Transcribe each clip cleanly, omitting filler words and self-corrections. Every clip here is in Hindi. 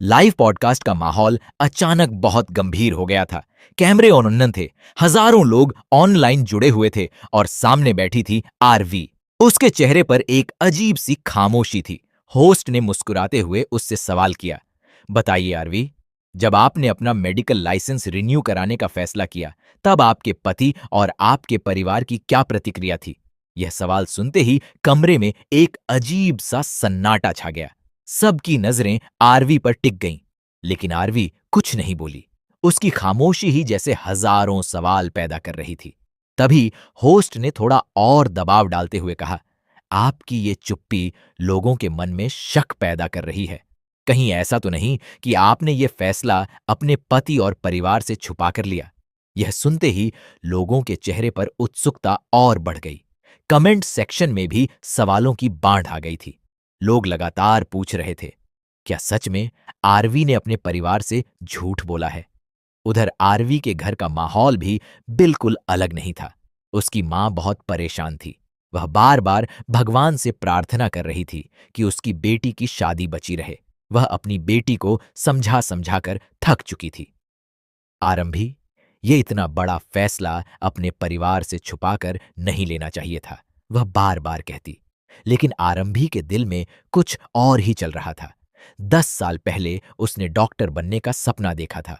लाइव पॉडकास्ट का माहौल अचानक बहुत गंभीर हो गया था। कैमरे उन्नन थे, हजारों लोग ऑनलाइन जुड़े हुए थे और सामने बैठी थी आरवी। उसके चेहरे पर एक अजीब सी खामोशी थी। होस्ट ने मुस्कुराते हुए उससे सवाल किया, बताइए आरवी, जब आपने अपना मेडिकल लाइसेंस रिन्यू कराने का फैसला किया, तब आपके पति और आपके परिवार की क्या प्रतिक्रिया थी? यह सवाल सुनते ही कमरे में एक अजीब सा सन्नाटा छा गया। सबकी नजरें आरवी पर टिक गईं, लेकिन आरवी कुछ नहीं बोली। उसकी खामोशी ही जैसे हजारों सवाल पैदा कर रही थी। तभी होस्ट ने थोड़ा और दबाव डालते हुए कहा, आपकी ये चुप्पी लोगों के मन में शक पैदा कर रही है। कहीं ऐसा तो नहीं कि आपने ये फैसला अपने पति और परिवार से छुपा कर लिया? यह सुनते ही लोगों के चेहरे पर उत्सुकता और बढ़ गई। कमेंट सेक्शन में भी सवालों की बाढ़ आ गई थी। लोग लगातार पूछ रहे थे, क्या सच में आरवी ने अपने परिवार से झूठ बोला है? उधर आरवी के घर का माहौल भी बिल्कुल अलग नहीं था। उसकी मां बहुत परेशान थी। वह बार बार भगवान से प्रार्थना कर रही थी कि उसकी बेटी की शादी बची रहे। वह अपनी बेटी को समझा समझा कर थक चुकी थी। आरंभी, ये इतना बड़ा फैसला अपने परिवार से छुपाकर नहीं लेना चाहिए था, वह बार बार कहती। लेकिन आरंभी के दिल में कुछ और ही चल रहा था। 10 साल पहले उसने डॉक्टर बनने का सपना देखा था।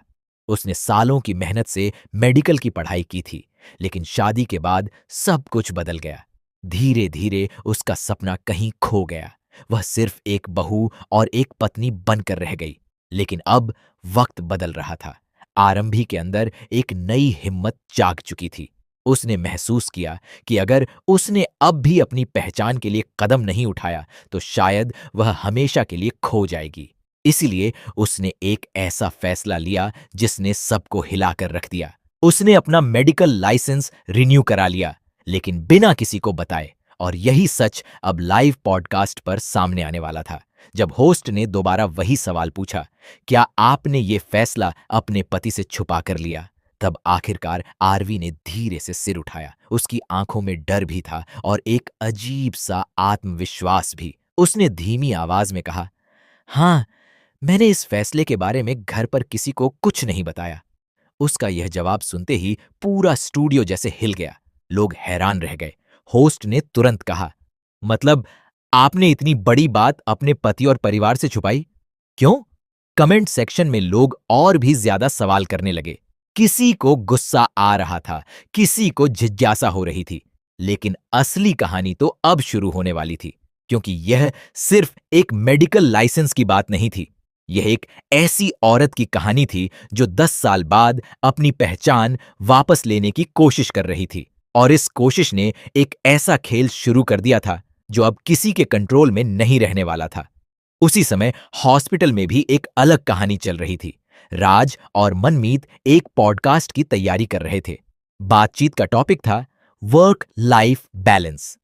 उसने सालों की मेहनत से मेडिकल की पढ़ाई की थी, लेकिन शादी के बाद सब कुछ बदल गया। धीरे धीरे उसका सपना कहीं खो गया। वह सिर्फ एक बहू और एक पत्नी बनकर रह गई। लेकिन अब वक्त बदल रहा था। आरंभी के अंदर एक नई हिम्मत जाग चुकी थी। उसने महसूस किया कि अगर उसने अब भी अपनी पहचान के लिए कदम नहीं उठाया, तो शायद वह हमेशा के लिए खो जाएगी। इसीलिए उसने एक ऐसा फैसला लिया जिसने सबको हिलाकर रख दिया। उसने अपना मेडिकल लाइसेंस रिन्यू करा लिया, लेकिन बिना किसी को बताए। और यही सच अब लाइव पॉडकास्ट पर सामने आने वाला था। जब होस्ट ने दोबारा वही सवाल पूछा, क्या आपने ये फैसला अपने पति से छुपा कर लिया? तब आखिरकार आरवी ने धीरे से सिर उठाया। उसकी आंखों में डर भी था और एक अजीब सा आत्मविश्वास भी। उसने धीमी आवाज में कहा, हाँ, मैंने इस फैसले के बारे में घर पर किसी को कुछ नहीं बताया। उसका यह जवाब सुनते ही पूरा स्टूडियो जैसे हिल गया। लोग हैरान रह गए। होस्ट ने तुरंत कहा, मतलब आपने इतनी बड़ी बात अपने पति और परिवार से छुपाई? क्यों? कमेंट सेक्शन में लोग और भी ज्यादा सवाल करने लगे। किसी को गुस्सा आ रहा था, किसी को जिज्ञासा हो रही थी। लेकिन असली कहानी तो अब शुरू होने वाली थी, क्योंकि यह सिर्फ एक मेडिकल लाइसेंस की बात नहीं थी। यह एक ऐसी औरत की कहानी थी जो 10 साल बाद अपनी पहचान वापस लेने की कोशिश कर रही थी। और इस कोशिश ने एक ऐसा खेल शुरू कर दिया था जो अब किसी के कंट्रोल में नहीं रहने वाला था। उसी समय हॉस्पिटल में भी एक अलग कहानी चल रही थी। राज और मनमीत एक पॉडकास्ट की तैयारी कर रहे थे। बातचीत का टॉपिक था वर्क लाइफ बैलेंस।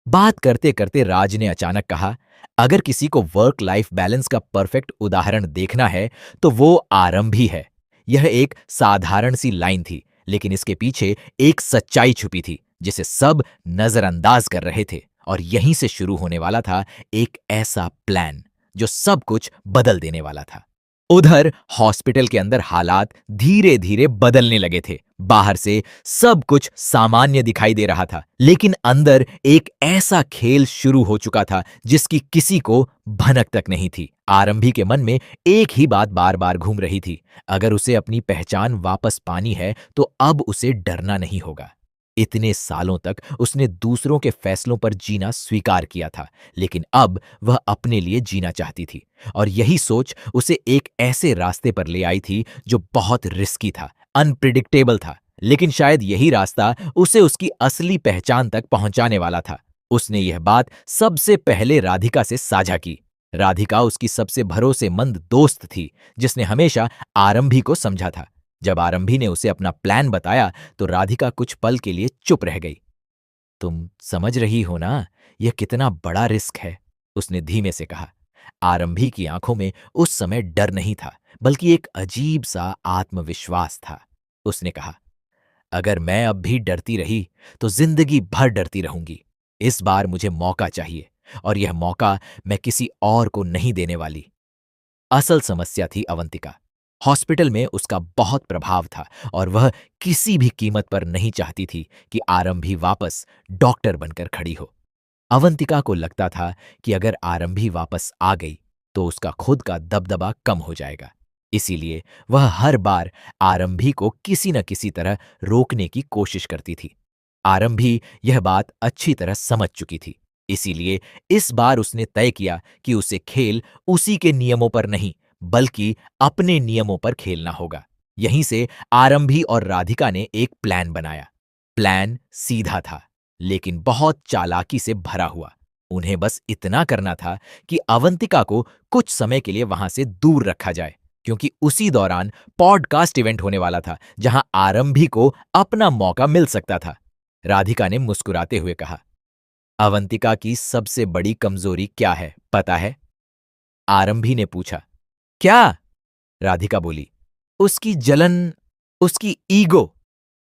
बात करते करते राज ने अचानक कहा, अगर किसी को वर्क लाइफ बैलेंस का परफेक्ट उदाहरण देखना है तो वो आरंभी है। यह एक साधारण सी लाइन थी, लेकिन इसके पीछे एक सच्चाई छुपी थी जिसे सब नजरअंदाज कर रहे थे। और यहीं से शुरू होने वाला था एक ऐसा प्लान जो सब कुछ बदल देने वाला था। उधर हॉस्पिटल के अंदर हालात धीरे धीरे बदलने लगे थे। बाहर से सब कुछ सामान्य दिखाई दे रहा था, लेकिन अंदर एक ऐसा खेल शुरू हो चुका था जिसकी किसी को भनक तक नहीं थी। आरंभी के मन में एक ही बात बार बार घूम रही थी, अगर उसे अपनी पहचान वापस पानी है तो अब उसे डरना नहीं होगा। इतने सालों तक उसने दूसरों के फैसलों पर जीना स्वीकार किया था, लेकिन अब वह अपने लिए जीना चाहती थी। और यही सोच उसे एक ऐसे रास्ते पर ले आई थी जो बहुत रिस्की था, अनप्रिडिक्टेबल था, लेकिन शायद यही रास्ता उसे उसकी असली पहचान तक पहुंचाने वाला था। उसने यह बात सबसे पहले राधिका से साझा की। राधिका उसकी सबसे भरोसेमंद दोस्त थी, जिसने हमेशा आरंभी को समझा था। जब आरंभी ने उसे अपना प्लान बताया तो राधिका कुछ पल के लिए चुप रह गई। तुम समझ रही हो ना, यह कितना बड़ा रिस्क है, उसने धीमे से कहा। आरंभी की आंखों में उस समय डर नहीं था, बल्कि एक अजीब सा आत्मविश्वास था। उसने कहा, अगर मैं अब भी डरती रही तो जिंदगी भर डरती रहूंगी। इस बार मुझे मौका चाहिए, और यह मौका मैं किसी और को नहीं देने वाली। असल समस्या थी अवंतिका। हॉस्पिटल में उसका बहुत प्रभाव था और वह किसी भी कीमत पर नहीं चाहती थी कि आरंभी वापस डॉक्टर बनकर खड़ी हो। अवंतिका को लगता था कि अगर आरंभी वापस आ गई तो उसका खुद का दबदबा कम हो जाएगा। इसीलिए वह हर बार आरंभी को किसी न किसी तरह रोकने की कोशिश करती थी। आरंभी यह बात अच्छी तरह समझ चुकी थी। इसीलिए इस बार उसने तय किया कि उसे खेल उसी के नियमों पर नहीं बल्कि अपने नियमों पर खेलना होगा। यहीं से आरंभी और राधिका ने एक प्लान बनाया। प्लान सीधा था लेकिन बहुत चालाकी से भरा हुआ। उन्हें बस इतना करना था कि अवंतिका को कुछ समय के लिए वहां से दूर रखा जाए, क्योंकि उसी दौरान पॉडकास्ट इवेंट होने वाला था जहां आरंभी को अपना मौका मिल सकता था। राधिका ने मुस्कुराते हुए कहा, अवंतिका की सबसे बड़ी कमजोरी क्या है पता है? आरंभी ने पूछा। क्या? राधिका बोली, उसकी जलन, उसकी ईगो।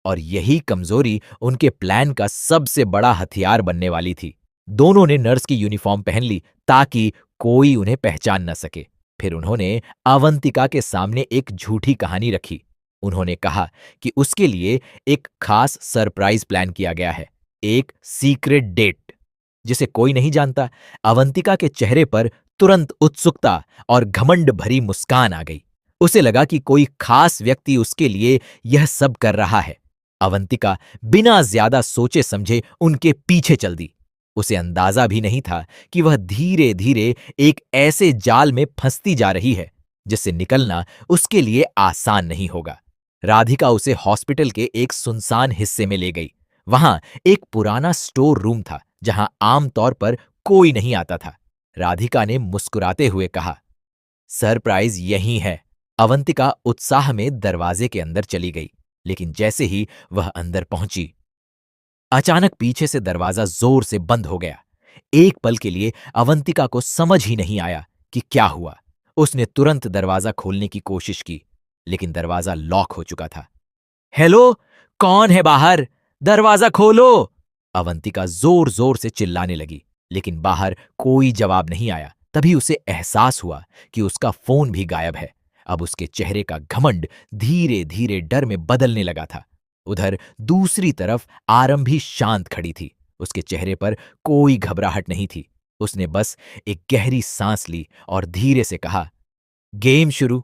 और यही कमजोरी उनके प्लान का सबसे बड़ा हथियार बनने वाली थी। दोनों ने नर्स की यूनिफॉर्म पहन ली ताकि कोई उन्हें पहचान न सके। फिर उन्होंने अवंतिका के सामने एक झूठी कहानी रखी। उन्होंने कहा कि उसके लिए एक खास सरप्राइज प्लान किया गया है, एक सीक्रेट डेट जिसे कोई नहीं जानता। अवंतिका के चेहरे पर तुरंत उत्सुकता और घमंड भरी मुस्कान आ गई। उसे लगा कि कोई खास व्यक्ति उसके लिए यह सब कर रहा है। अवंतिका बिना ज्यादा सोचे समझे उनके पीछे चल दी। उसे अंदाजा भी नहीं था कि वह धीरे धीरे एक ऐसे जाल में फंसती जा रही है जिससे निकलना उसके लिए आसान नहीं होगा। राधिका उसे हॉस्पिटल के एक सुनसान हिस्से में ले गई। वहां एक पुराना स्टोर रूम था जहां आमतौर पर कोई नहीं आता था। राधिका ने मुस्कुराते हुए कहा, सरप्राइज यहीं है। अवंतिका उत्साह में दरवाजे के अंदर चली गई, लेकिन जैसे ही वह अंदर पहुंची, अचानक पीछे से दरवाजा जोर से बंद हो गया। एक पल के लिए अवंतिका को समझ ही नहीं आया कि क्या हुआ। उसने तुरंत दरवाजा खोलने की कोशिश की, लेकिन दरवाजा लॉक हो चुका था। हेलो, कौन है बाहर? दरवाजा खोलो! अवंतिका जोर जोर से चिल्लाने लगी, लेकिन बाहर कोई जवाब नहीं आया। तभी उसे एहसास हुआ कि उसका फोन भी गायब है। अब उसके चेहरे का घमंड धीरे धीरे डर में बदलने लगा था। उधर दूसरी तरफ आरंभी शांत खड़ी थी। उसके चेहरे पर कोई घबराहट नहीं थी। उसने बस एक गहरी सांस ली और धीरे से कहा, गेम शुरू।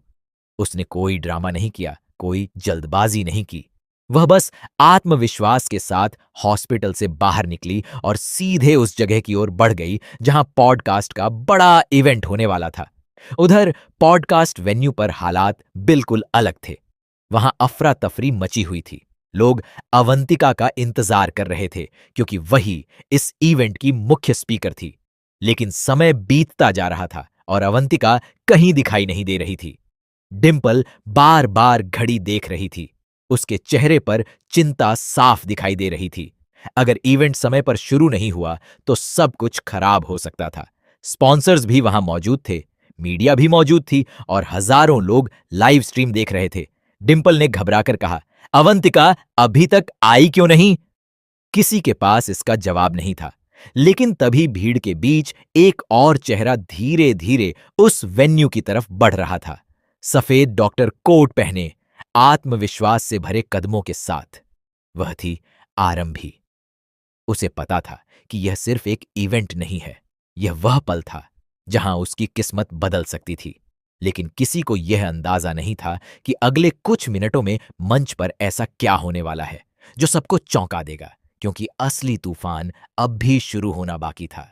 उसने कोई ड्रामा नहीं किया, कोई जल्दबाजी नहीं की। वह बस आत्मविश्वास के साथ हॉस्पिटल से बाहर निकली और सीधे उस जगह की ओर बढ़ गई जहां पॉडकास्ट का बड़ा इवेंट होने वाला था। उधर पॉडकास्ट वेन्यू पर हालात बिल्कुल अलग थे। वहां अफरा तफरी मची हुई थी। लोग अवंतिका का इंतजार कर रहे थे क्योंकि वही इस इवेंट की मुख्य स्पीकर थी। लेकिन समय बीतता जा रहा था और अवंतिका कहीं दिखाई नहीं दे रही थी। डिंपल बार बार घड़ी देख रही थी। उसके चेहरे पर चिंता साफ दिखाई दे रही थी। अगर इवेंट समय पर शुरू नहीं हुआ तो सब कुछ खराब हो सकता था। स्पॉन्सर्स भी वहां मौजूद थे, मीडिया भी मौजूद थी और हजारों लोग लाइव स्ट्रीम देख रहे थे। डिंपल ने घबराकर कहा, अवंतिका अभी तक आई क्यों नहीं? किसी के पास इसका जवाब नहीं था। लेकिन तभी भीड़ के बीच एक और चेहरा धीरे धीरे उस वेन्यू की तरफ बढ़ रहा था, सफेद डॉक्टर कोट पहने, आत्मविश्वास से भरे कदमों के साथ। वह थी आरंभी। उसे पता था कि यह सिर्फ एक इवेंट नहीं है, यह वह पल था जहां उसकी किस्मत बदल सकती थी। लेकिन किसी को यह अंदाजा नहीं था कि अगले कुछ मिनटों में मंच पर ऐसा क्या होने वाला है जो सबको चौंका देगा, क्योंकि असली तूफान अब भी शुरू होना बाकी था।